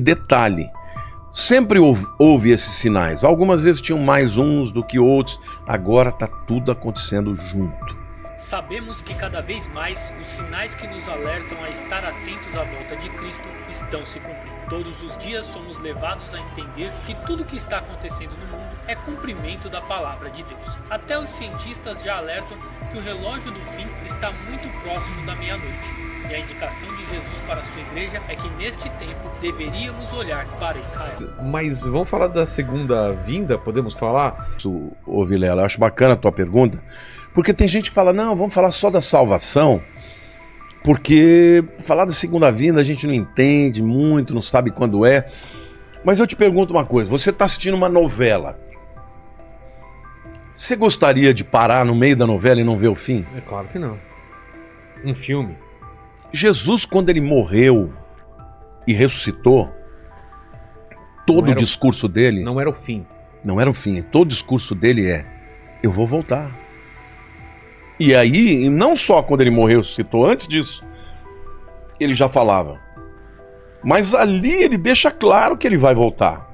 Detalhe, sempre houve esses sinais. Algumas vezes tinham mais uns do que outros. Agora está tudo acontecendo junto. Sabemos que cada vez mais os sinais que nos alertam a estar atentos à volta de Cristo estão se cumprindo. Todos os dias somos levados a entender que tudo o que está acontecendo no mundo é cumprimento da palavra de Deus. Até os cientistas já alertam que o relógio do fim está muito próximo da meia-noite. E a indicação de Jesus para a sua igreja é que neste tempo deveríamos olhar para Israel. Mas vamos falar da segunda vinda? Podemos falar? Ô Vilela, eu acho bacana a tua pergunta, porque tem gente que fala, não, vamos falar só da salvação, porque falar da segunda vinda a gente não entende muito, não sabe quando é. Mas eu te pergunto uma coisa, você está assistindo uma novela, você gostaria de parar no meio da novela e não ver o fim? É claro que não. Um filme. Jesus, quando ele morreu e ressuscitou, todo o discurso dele... Não era o fim. Não era o fim. Todo o discurso dele é, eu vou voltar. E aí, não só quando ele morreu e ressuscitou, antes disso, ele já falava. Mas ali ele deixa claro que ele vai voltar.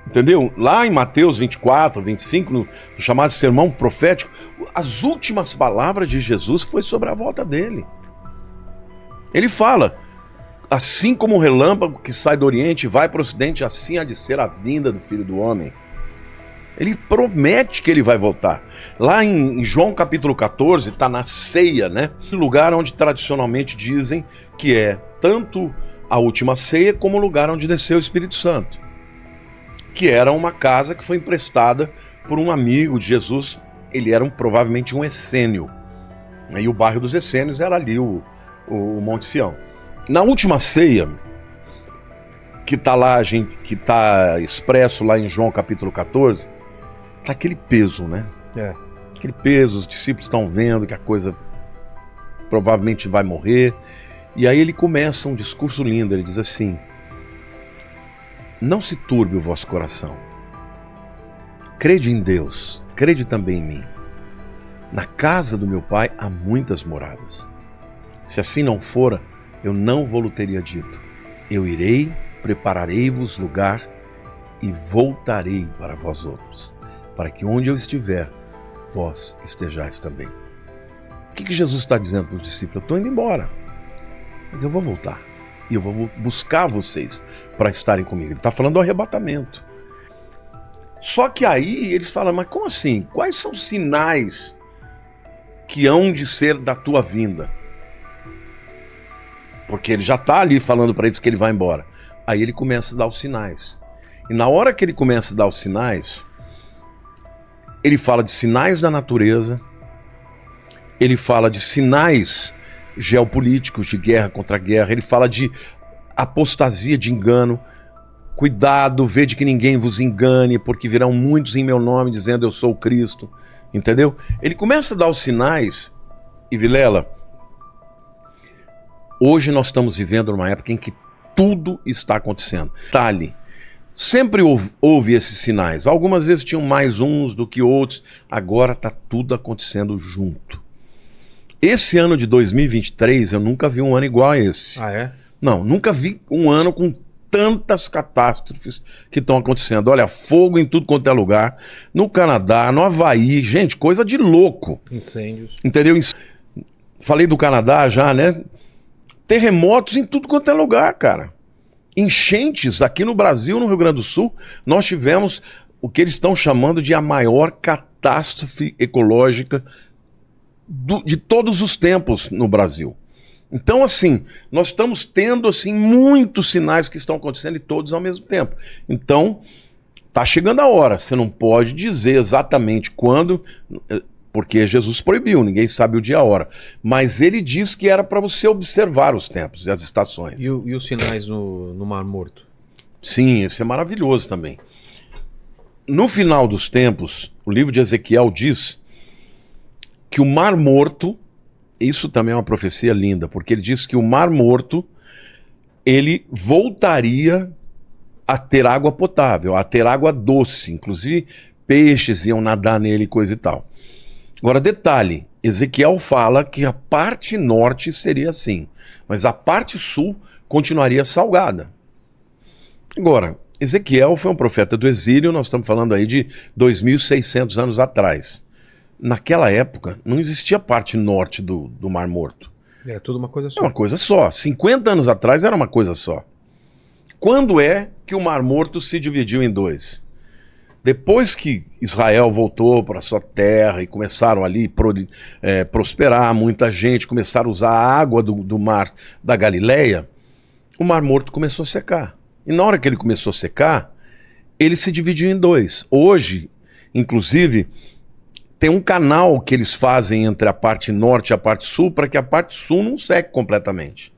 Entendeu? Lá em Mateus 24, 25, no chamado sermão profético, as últimas palavras de Jesus foi sobre a volta dele. Ele fala, assim como o relâmpago que sai do Oriente e vai para o Ocidente, assim há de ser a vinda do Filho do Homem. Ele promete que ele vai voltar. Lá em João capítulo 14, está na ceia, né? Lugar onde tradicionalmente dizem que é tanto a última ceia como o lugar onde desceu o Espírito Santo. Que era uma casa que foi emprestada por um amigo de Jesus. Ele era provavelmente um essênio. E o bairro dos essênios era ali o Monte Sião. Na última ceia, que está lá, que está expresso lá em João capítulo 14, tá aquele peso, né? É. Aquele peso, os discípulos estão vendo que a coisa provavelmente vai morrer. E aí ele começa um discurso lindo, ele diz assim, não se turbe o vosso coração. Crede em Deus, crede também em mim. Na casa do meu pai há muitas moradas. Se assim não fora, eu não vou-lo teria dito. Eu irei, prepararei-vos lugar e voltarei para vós outros, para que onde eu estiver, vós estejais também. O que Jesus está dizendo para os discípulos? Eu estou indo embora, mas eu vou voltar. E eu vou buscar vocês para estarem comigo. Ele está falando do arrebatamento. Só que aí eles falam, mas como assim? Quais são os sinais que hão de ser da tua vinda? Porque ele já está ali falando para eles que ele vai embora. Aí ele começa a dar os sinais. E na hora que ele começa a dar os sinais, ele fala de sinais da natureza, ele fala de sinais geopolíticos, de guerra contra guerra, ele fala de apostasia, de engano. Cuidado, vede que ninguém vos engane, porque virão muitos em meu nome dizendo eu sou o Cristo. Entendeu? Ele começa a dar os sinais, e Vilela, hoje nós estamos vivendo numa época em que tudo está acontecendo. Detalhe, sempre houve esses sinais. Algumas vezes tinham mais uns do que outros. Agora está tudo acontecendo junto. Esse ano de 2023, eu nunca vi um ano igual a esse. Ah, é? Não, nunca vi um ano com tantas catástrofes que estão acontecendo. Olha, fogo em tudo quanto é lugar. No Canadá, no Havaí. Gente, coisa de louco. Incêndios. Entendeu? Falei do Canadá já, né? Terremotos em tudo quanto é lugar, cara. Enchentes aqui no Brasil, no Rio Grande do Sul, nós tivemos o que eles estão chamando de a maior catástrofe ecológica de todos os tempos no Brasil. Então, assim, nós estamos tendo assim muitos sinais que estão acontecendo e todos ao mesmo tempo. Então, tá chegando a hora. Você não pode dizer exatamente quando, porque Jesus proibiu, ninguém sabe o dia e a hora. Mas ele disse que era para você observar os tempos e as estações. E os sinais no Mar Morto? Sim, esse é maravilhoso também. No final dos tempos, o livro de Ezequiel diz que o Mar Morto, isso também é uma profecia linda, porque ele diz que o Mar Morto, ele voltaria a ter água potável, a ter água doce, inclusive peixes iam nadar nele e coisa e tal. Agora, detalhe, Ezequiel fala que a parte norte seria assim, mas a parte sul continuaria salgada. Agora, Ezequiel foi um profeta do exílio, nós estamos falando aí de 2.600 anos atrás. Naquela época, não existia parte norte do Mar Morto. Era tudo uma coisa É só. uma coisa só. 50 anos atrás era uma coisa só. Quando é que o Mar Morto se dividiu em dois? Depois que Israel voltou para sua terra e começaram ali prosperar, muita gente, começaram a usar a água do mar da Galileia, o Mar Morto começou a secar. E na hora que ele começou a secar, ele se dividiu em dois. Hoje, inclusive, tem um canal que eles fazem entre a parte norte e a parte sul para que a parte sul não seque completamente.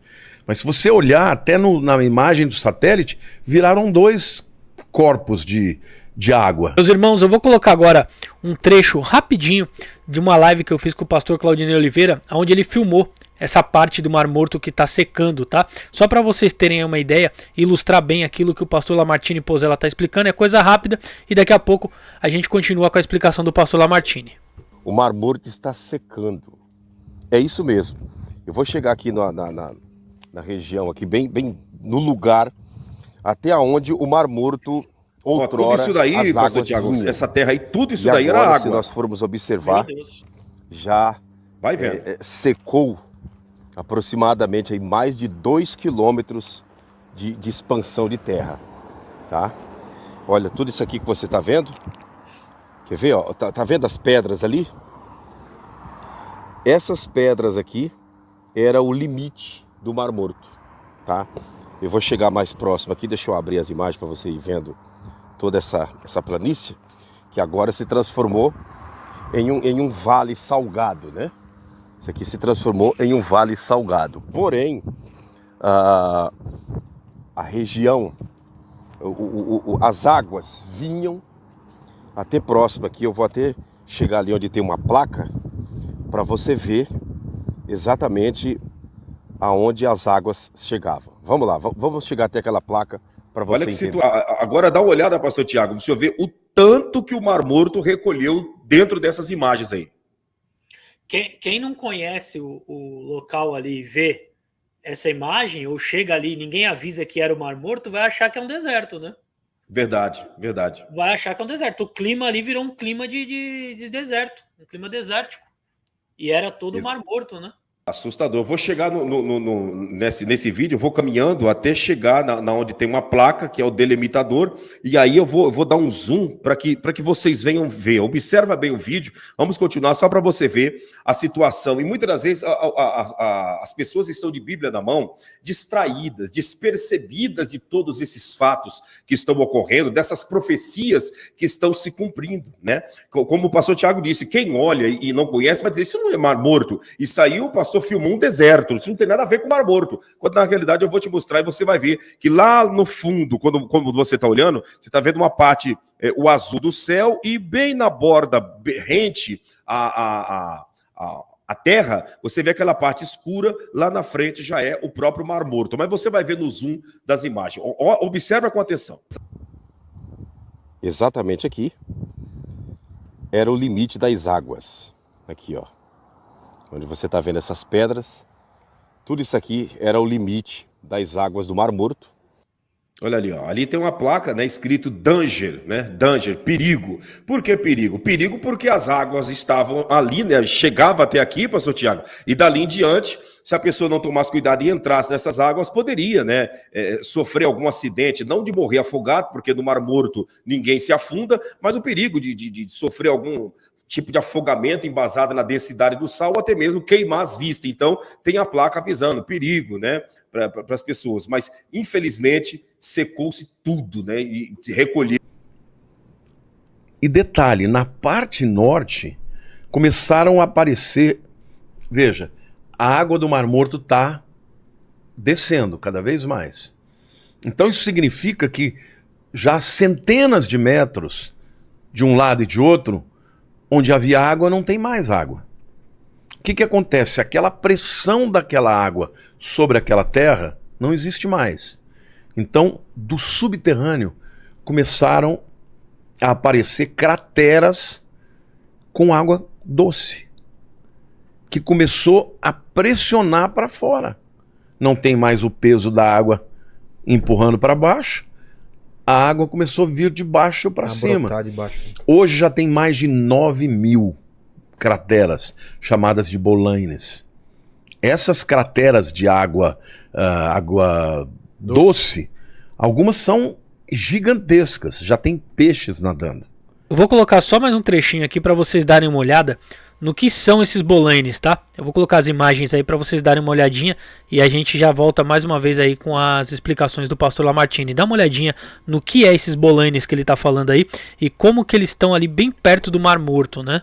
Mas se você olhar até na imagem do satélite, viraram dois corpos de água. Meus irmãos, eu vou colocar agora um trecho rapidinho de uma live que eu fiz com o pastor Claudinei Oliveira, onde ele filmou essa parte do Mar Morto que está secando, tá? Só para vocês terem uma ideia, ilustrar bem aquilo que o pastor Lamartine Pozella está explicando, é coisa rápida e daqui a pouco a gente continua com a explicação do pastor Lamartine. O Mar Morto está secando. É isso mesmo. Eu vou chegar aqui na região, aqui bem no lugar, até onde o Mar Morto outrora, tudo isso daí, as pastor águas Tiago, vinham. essa terra aí, tudo isso E daí agora, era água. se nós formos observar, Meu Deus. já Vai vendo. secou aproximadamente aí mais de 2 quilômetros de expansão de terra, tá? Olha, tudo isso aqui que você tá vendo, quer ver, ó, tá vendo as pedras ali? Essas pedras aqui era o limite do Mar Morto, tá? Eu vou chegar mais próximo aqui, deixa eu abrir as imagens para você ir vendo toda essa planície, que agora se transformou em um vale salgado, né? Isso aqui se transformou em um vale salgado. Porém, a região, as águas vinham até próximo aqui. Eu vou até chegar ali onde tem uma placa para você ver exatamente aonde as águas chegavam. Vamos lá, vamos chegar até aquela placa para você Olha que entender. Agora dá uma olhada, pastor Tiago, para o senhor ver o tanto que o Mar Morto recolheu dentro dessas imagens aí. Quem não conhece o local ali e vê essa imagem, ou chega ali e ninguém avisa que era o Mar Morto, vai achar que é um deserto, né? Verdade, verdade. Vai achar que é um deserto. O clima ali virou um clima de deserto, um clima desértico. E era todo o Mar Morto, né? Assustador. Eu vou chegar nesse vídeo, eu vou caminhando até chegar na onde tem uma placa, que é o delimitador, e aí eu vou dar um zoom para que vocês venham ver. Observa bem o vídeo, vamos continuar só para você ver a situação. E muitas das vezes as pessoas estão de Bíblia na mão, distraídas, despercebidas de todos esses fatos que estão ocorrendo, dessas profecias que estão se cumprindo, né? Como o pastor Tiago disse, quem olha e não conhece vai dizer, isso não é Mar Morto. Isso aí o pastor filmou um deserto, isso não tem nada a ver com o Mar Morto. Quando na realidade eu vou te mostrar e você vai ver que lá no fundo, quando você está olhando, você está vendo uma parte, o azul do céu, e bem na borda rente a terra, você vê aquela parte escura, lá na frente já é o próprio Mar Morto. Mas você vai ver no zoom das imagens. Observa com atenção. Exatamente aqui era o limite das águas. Aqui, ó. Onde você está vendo essas pedras. Tudo isso aqui era o limite das águas do Mar Morto. Olha ali, ó. Ali tem uma placa, né, escrito danger, né? Danger, perigo. Por que perigo? Perigo porque as águas estavam ali, né? Chegava até aqui, pastor Tiago, e dali em diante, se a pessoa não tomasse cuidado e entrasse nessas águas, poderia, né, sofrer algum acidente, não de morrer afogado, porque no Mar Morto ninguém se afunda, mas o perigo de sofrer algum tipo de afogamento embasado na densidade do sal, ou até mesmo queimar as vistas. Então, tem a placa avisando, perigo, né, para as pessoas. Mas, infelizmente, secou-se tudo, né, e recolheu. E detalhe, na parte norte, começaram a aparecer, veja, a água do Mar Morto está descendo cada vez mais. Então isso significa que já centenas de metros de um lado e de outro, onde havia água, não tem mais água. O que acontece? Aquela pressão daquela água sobre aquela terra não existe mais. Então, do subterrâneo, começaram a aparecer crateras com água doce, que começou a pressionar para fora. Não tem mais o peso da água empurrando para baixo, a água começou a vir de baixo para A cima. brotar de baixo. Hoje já tem mais de 9.000 crateras, chamadas de bolaines. Essas crateras de água, água doce, algumas são gigantescas, já tem peixes nadando. Eu vou colocar só mais um trechinho aqui para vocês darem uma olhada no que são esses bolaines, tá? Eu vou colocar as imagens aí para vocês darem uma olhadinha e a gente já volta mais uma vez aí com as explicações do pastor Lamartine. Dá uma olhadinha no que é esses bolaines que ele tá falando aí e como que eles estão ali bem perto do Mar Morto, né?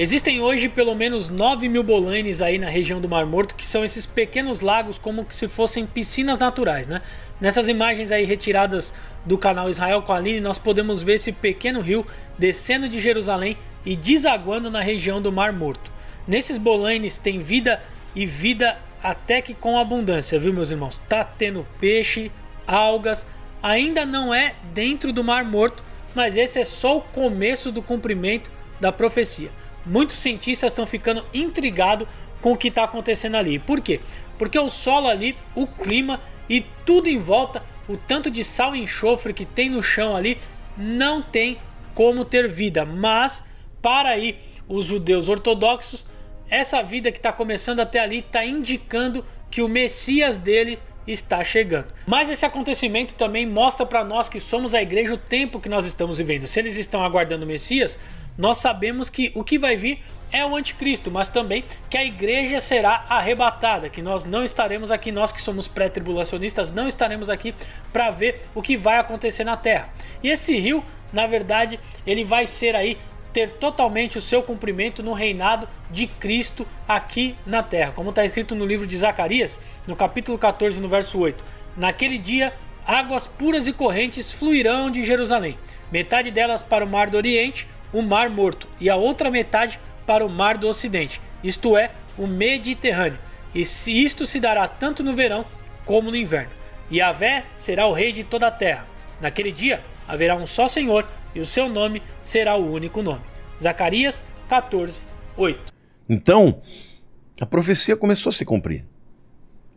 Existem hoje pelo menos 9.000 bolaines aí na região do Mar Morto, que são esses pequenos lagos como se fossem piscinas naturais, né? Nessas imagens aí retiradas do canal Israel com a Aline, nós podemos ver esse pequeno rio descendo de Jerusalém e desaguando na região do Mar Morto. Nesses bolaines tem vida e vida até que com abundância, viu, meus irmãos? Tá tendo peixe, algas, ainda não é dentro do Mar Morto, mas esse é só o começo do cumprimento da profecia. Muitos cientistas estão ficando intrigados com o que está acontecendo ali. Por quê? Porque o solo ali, o clima e tudo em volta, o tanto de sal e enxofre que tem no chão ali, não tem como ter vida. Mas, para aí os judeus ortodoxos, essa vida que está começando até ali está indicando que o Messias dele está chegando. Mas esse acontecimento também mostra para nós que somos a igreja o tempo que nós estamos vivendo. Se eles estão aguardando o Messias, nós sabemos que o que vai vir é o anticristo, mas também que a igreja será arrebatada, que nós não estaremos aqui, nós que somos pré-tribulacionistas, não estaremos aqui para ver o que vai acontecer na terra. E esse rio, na verdade, ele vai ser aí, ter totalmente o seu cumprimento no reinado de Cristo aqui na terra. Como está escrito no livro de Zacarias, no capítulo 14, no verso 8. Naquele dia, águas puras e correntes fluirão de Jerusalém, metade delas para o mar do Oriente, o Mar Morto, e a outra metade para o Mar do Ocidente, isto é, o Mediterrâneo. E isto se dará tanto no verão como no inverno. E Yahvé será o rei de toda a terra. Naquele dia haverá um só Senhor, e o seu nome será o único nome. Zacarias 14, 8. Então, a profecia começou a se cumprir.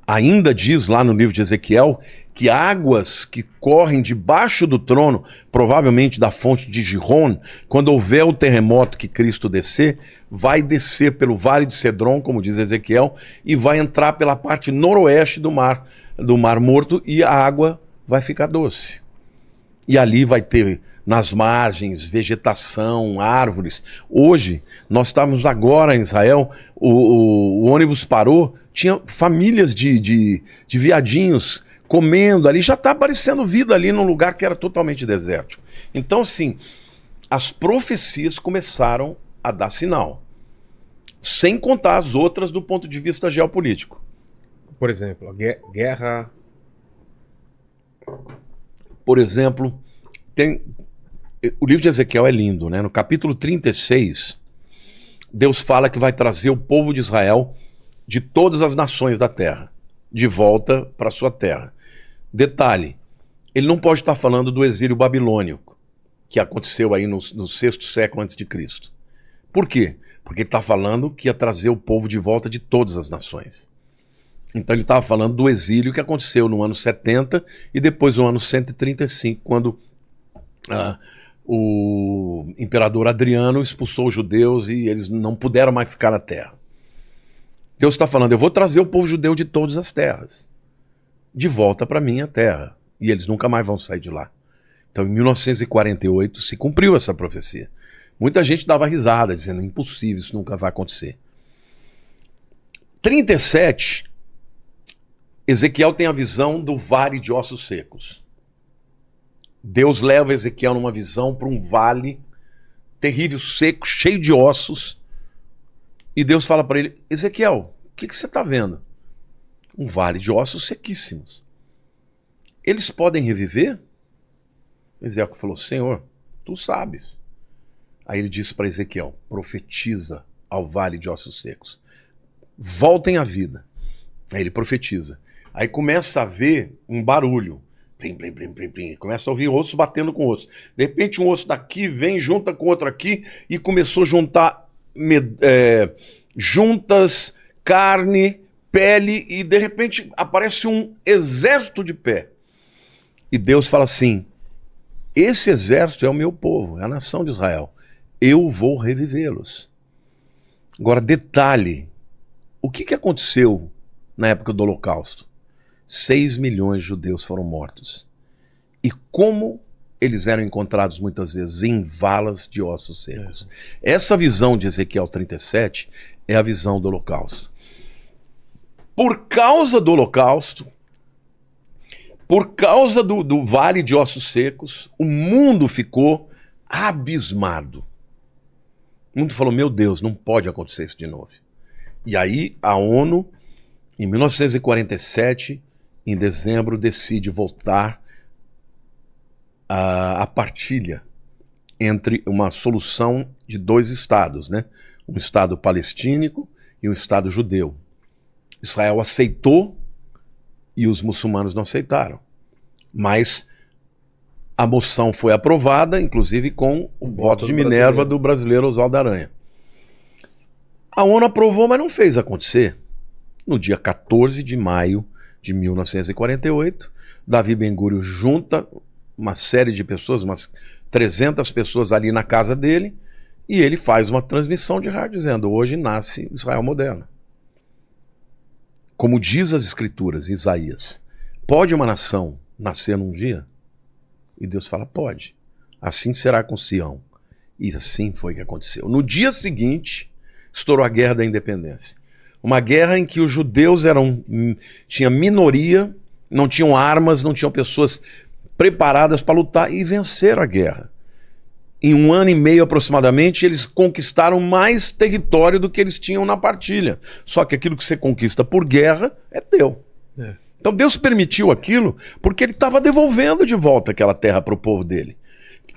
Ainda diz lá no livro de Ezequiel que águas que correm debaixo do trono, provavelmente da fonte de Gihon, quando houver o terremoto que Cristo descer, vai descer pelo Vale de Cedron, como diz Ezequiel, e vai entrar pela parte noroeste do Mar Morto, e a água vai ficar doce. E ali vai ter nas margens vegetação, árvores. Hoje, nós estamos agora em Israel, o ônibus parou, tinha famílias de viadinhos comendo ali, já está aparecendo vida ali num lugar que era totalmente desértico. Então, assim, as profecias começaram a dar sinal, sem contar as outras do ponto de vista geopolítico. Por exemplo, a guerra. Por exemplo, o livro de Ezequiel é lindo, né? No capítulo 36, Deus fala que vai trazer o povo de Israel de todas as nações da terra de volta para a sua terra. Detalhe, ele não pode estar falando do exílio babilônico, que aconteceu aí no 6º século antes de Cristo. Por quê? Porque ele está falando que ia trazer o povo de volta de todas as nações. Então ele estava falando do exílio que aconteceu no ano 70 e depois no ano 135, quando o imperador Adriano expulsou os judeus e eles não puderam mais ficar na terra. Deus está falando, eu vou trazer o povo judeu de todas as terras de volta para a minha terra, e eles nunca mais vão sair de lá. Então, em 1948, se cumpriu essa profecia. Muita gente dava risada, dizendo, impossível, isso nunca vai acontecer. 37, Ezequiel tem a visão do vale de ossos secos. Deus leva Ezequiel numa visão para um vale terrível, seco, cheio de ossos, e Deus fala para ele, Ezequiel, o que você está vendo? Um vale de ossos sequíssimos. Eles podem reviver? Ezequiel falou, Senhor, tu sabes. Aí ele disse para Ezequiel, profetiza ao vale de ossos secos. Voltem à vida. Aí ele profetiza. Aí começa a ver um barulho. Plim, plim, plim, plim, plim. Começa a ouvir osso batendo com osso. De repente um osso daqui vem, junta com outro aqui e começou a juntar juntas, carne, pele, e de repente aparece um exército de pé. E Deus fala assim: esse exército é o meu povo, é a nação de Israel. Eu vou revivê-los. Agora, detalhe: o que aconteceu na época do Holocausto? 6 milhões de judeus foram mortos. E como eles eram encontrados muitas vezes? Em valas de ossos secos. Essa visão de Ezequiel 37 é a visão do Holocausto. Por causa do Holocausto, por causa do vale de ossos secos, o mundo ficou abismado. O mundo falou: meu Deus, não pode acontecer isso de novo. E aí a ONU, em 1947, em dezembro, decide voltar a partilha entre uma solução de 2 estados, né? Um estado palestínico e um estado judeu. Israel aceitou e os muçulmanos não aceitaram. Mas a moção foi aprovada, inclusive com o voto de Minerva do brasileiro Oswaldo Aranha. A ONU aprovou, mas não fez acontecer. No dia 14 de maio de 1948, Davi Ben-Gurion junta uma série de pessoas, umas 300 pessoas ali na casa dele, e ele faz uma transmissão de rádio dizendo: hoje nasce Israel moderno. Como diz as escrituras, Isaías, pode uma nação nascer num dia? E Deus fala: pode. Assim será com Sião. E assim foi que aconteceu. No dia seguinte, estourou a Guerra da Independência. Uma guerra em que os judeus tinha minoria, não tinham armas, não tinham pessoas preparadas para lutar, e venceram a guerra. Em 1 ano e meio aproximadamente, eles conquistaram mais território do que eles tinham na partilha. Só que aquilo que você conquista por guerra é teu. Então Deus permitiu aquilo porque ele estava devolvendo de volta aquela terra para o povo dele.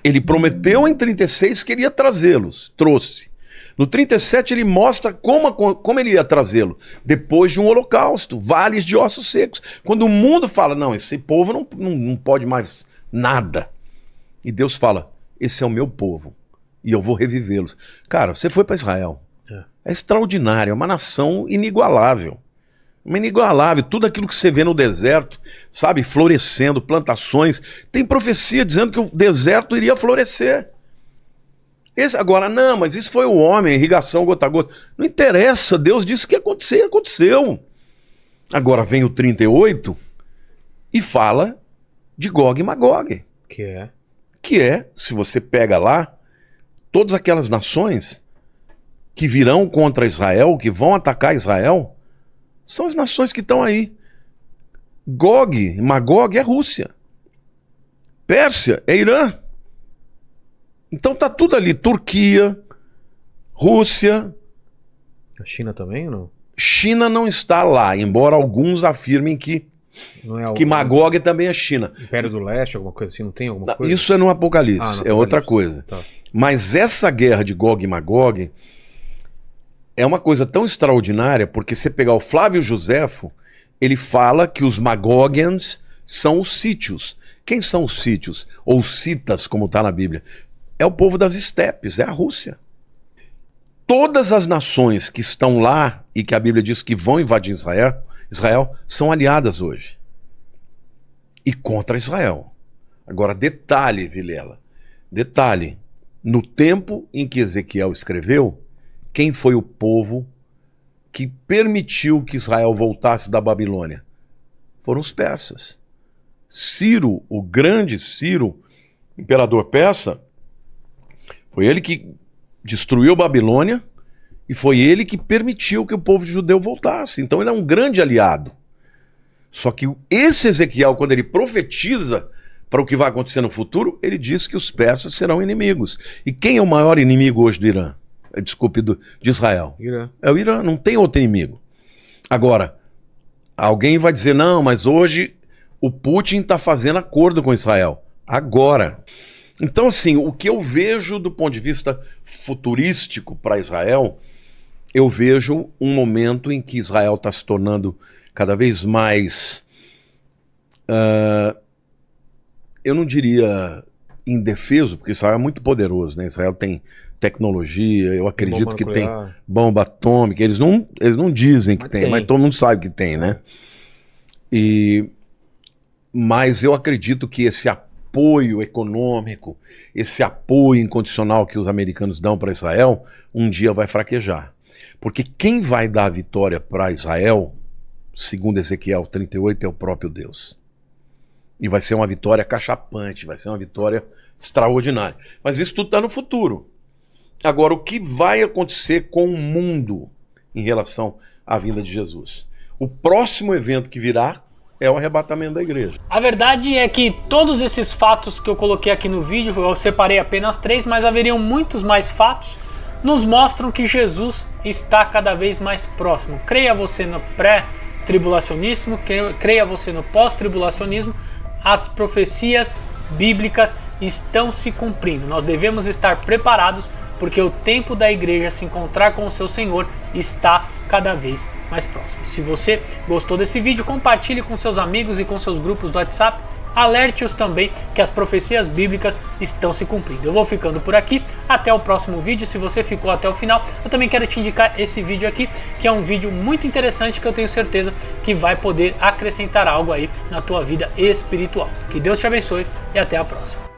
Ele prometeu em 36 que ele ia trazê-los, trouxe. No 37 ele mostra como ele ia trazê-lo, depois de um holocausto, vales de ossos secos. Quando o mundo fala: não, esse povo não pode mais nada. E Deus fala: esse é o meu povo e eu vou revivê-los. Cara, você foi para Israel. É extraordinário, é uma nação inigualável. Inigualável, tudo aquilo que você vê no deserto, sabe, florescendo, plantações. Tem profecia dizendo que o deserto iria florescer. Agora, não, mas isso foi o homem, irrigação gota a gota. Não interessa, Deus disse que ia acontecer, aconteceu. Agora vem o 38 e fala de Gog e Magog. Que é, se você pega lá, todas aquelas nações que virão contra Israel, que vão atacar Israel, são as nações que estão aí. Gog, Magog é Rússia. Pérsia é Irã. Então tá tudo ali. Turquia, Rússia. A China também ou não? China não está lá, embora alguns afirmem que Magog também é China. Império do Leste, alguma coisa assim, não tem alguma coisa? Isso é no Apocalipse, no é Apocalipse. outra coisa. Tá. Mas essa guerra de Gog e Magog é uma coisa tão extraordinária, porque você pegar o Flávio Josefo, ele fala que os Magogians são os sítios. Quem são os sítios? Ou citas, como está na Bíblia? É o povo das estepes, é a Rússia. Todas as nações que estão lá e que a Bíblia diz que vão invadir Israel são aliadas hoje. E contra Israel. Agora, detalhe, Vilela, detalhe. No tempo em que Ezequiel escreveu, quem foi o povo que permitiu que Israel voltasse da Babilônia? Foram os persas. Ciro, o grande Ciro, imperador persa, foi ele que destruiu a Babilônia e foi ele que permitiu que o povo judeu voltasse. Então ele é um grande aliado. Só que esse Ezequiel, quando ele profetiza para o que vai acontecer no futuro, ele diz que os persas serão inimigos. E quem é o maior inimigo hoje do Irã? Desculpe, de Israel. Irã. É o Irã, não tem outro inimigo. Agora, alguém vai dizer: não, mas hoje o Putin está fazendo acordo com Israel. Agora. Então, assim, o que eu vejo do ponto de vista futurístico para Israel, eu vejo um momento em que Israel está se tornando cada vez mais, eu não diria indefeso, porque Israel é muito poderoso, né? Israel tem tecnologia, eu acredito que tem bomba atômica, eles não dizem que tem, mas todo mundo sabe que tem, né? Mas eu acredito que esse apoio econômico, esse apoio incondicional que os americanos dão para Israel, um dia vai fraquejar. Porque quem vai dar a vitória para Israel, segundo Ezequiel 38, é o próprio Deus. E vai ser uma vitória cachapante, vai ser uma vitória extraordinária. Mas isso tudo está no futuro. Agora, o que vai acontecer com o mundo em relação à vinda de Jesus? O próximo evento que virá é o arrebatamento da igreja. A verdade é que todos esses fatos que eu coloquei aqui no vídeo, eu separei apenas 3, mas haveriam muitos mais fatos, nos mostram que Jesus está cada vez mais próximo. Creia você no pré-tribulacionismo, creia você no pós-tribulacionismo, as profecias bíblicas estão se cumprindo. Nós devemos estar preparados porque o tempo da igreja se encontrar com o seu Senhor está cada vez mais próximo. Se você gostou desse vídeo, compartilhe com seus amigos e com seus grupos do WhatsApp. Alerte-os também que as profecias bíblicas estão se cumprindo. Eu vou ficando por aqui, até o próximo vídeo. Se você ficou até o final, eu também quero te indicar esse vídeo aqui, que é um vídeo muito interessante que eu tenho certeza que vai poder acrescentar algo aí na tua vida espiritual. Que Deus te abençoe e até a próxima.